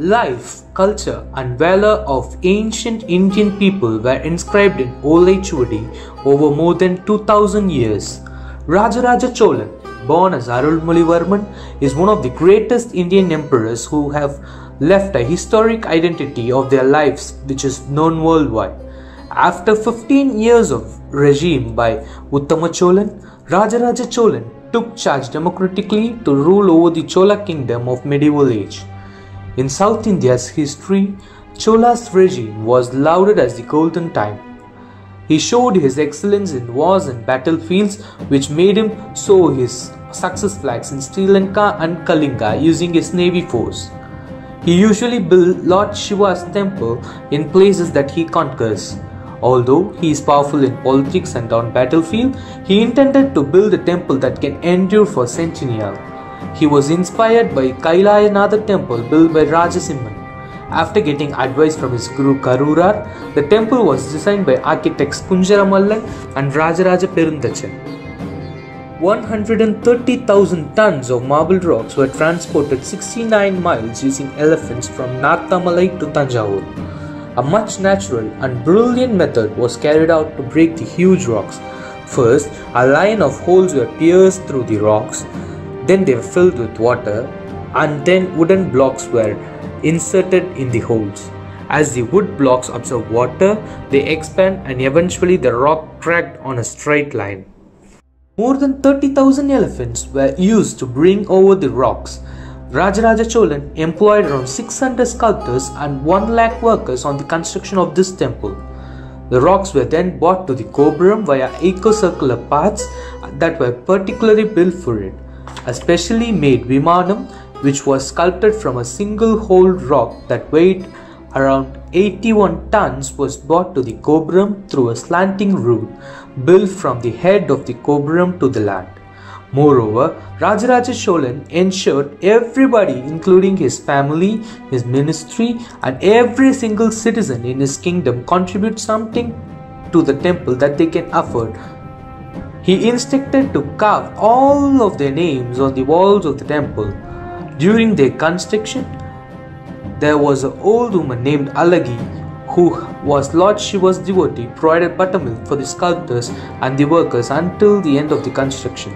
life, culture and valor of ancient Indian people were inscribed in Olecchuvadi over more than 2000 years. Rajaraja Cholan, born as Arulmozhivarman, is one of the greatest Indian emperors who have left a historic identity of their lives which is known worldwide. After 15 years of regime by Uttama Cholan, Rajaraja Cholan took charge democratically to rule over the Chola kingdom of medieval age. In South India's history, Chola's regime was lauded as the golden time. He showed his excellence in wars and battlefields, which made him sow his success flags in Sri Lanka and Kalinga using his navy force. He usually built Lord Shiva's temple in places that he conquers. Although he is powerful in politics and on battlefield, he intended to build a temple that can endure for centennial. He was inspired by Kailayanatha temple built by Rajasimhan. After getting advice from his guru Karurar, the temple was designed by architects Kunjaramallan and Rajaraja Perundachan. 130,000 tons of marble rocks were transported 69 miles using elephants from Nathamalai to Tanjavur. A much natural and brilliant method was carried out to break the huge rocks. First, a line of holes were pierced through the rocks, then they were filled with water, and then wooden blocks were inserted in the holes. As the wood blocks absorb water, they expand and eventually the rock cracked on a straight line. More than 30,000 elephants were used to bring over the rocks. Rajaraja Cholan employed around 600 sculptors and 1 lakh workers on the construction of this temple. The rocks were then brought to the Gopuram via eco-circular paths that were particularly built for it. A specially made Vimanam, which was sculpted from a single holed rock that weighed around 81 tons, was brought to the Gopuram through a slanting route built from the head of the Gopuram to the land. Moreover, Rajaraja Cholan ensured everybody, including his family, his ministry, and every single citizen in his kingdom, contribute something to the temple that they can afford. He instructed to carve all of their names on the walls of the temple. During their construction, there was an old woman named Alagi who was Lord Shiva's devotee, provided buttermilk for the sculptors and the workers until the end of the construction.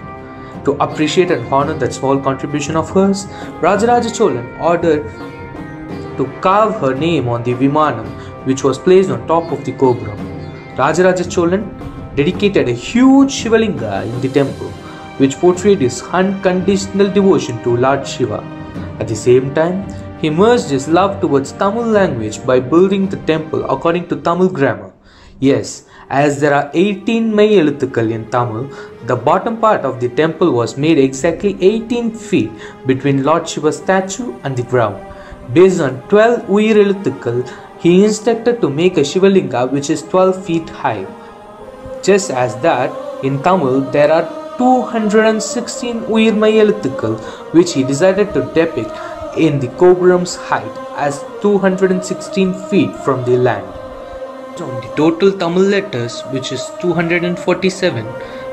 To appreciate and honor that small contribution of hers, Rajaraja Cholan ordered to carve her name on the Vimanam, which was placed on top of the Gopuram. Rajaraja Cholan dedicated a huge Shivalinga in the temple, which portrayed his unconditional devotion to Lord Shiva. At the same time, he merged his love towards Tamil language by building the temple according to Tamil grammar. Yes, as there are 18 Mai Eluthukkal in Tamil, the bottom part of the temple was made exactly 18 feet between Lord Shiva's statue and the ground. Based on 12 Uyir Eluthukkal, he instructed to make a Shivalinga which is 12 feet high. Just as that, in Tamil there are 216 Uyir Mai Eluthukkal which he decided to depict in the Gopuram's height as 216 feet from the land. On the total Tamil letters, which is 247,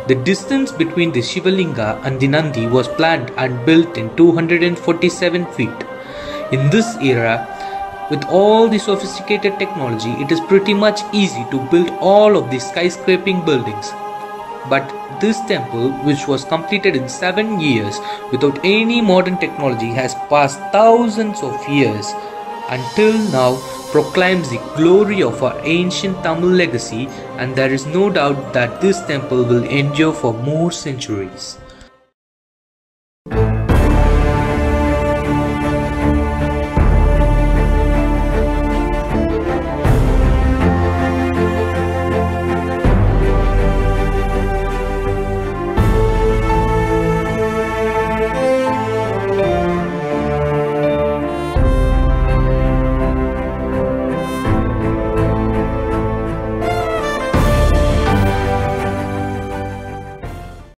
the distance between the Shivalinga and the Nandi was planned and built in 247 feet. In this era, with all the sophisticated technology, it is pretty much easy to build all of these skyscraping buildings. But this temple, which was completed in 7 years without any modern technology, has passed thousands of years until now, proclaims the glory of our ancient Tamil legacy, and there is no doubt that this temple will endure for more centuries.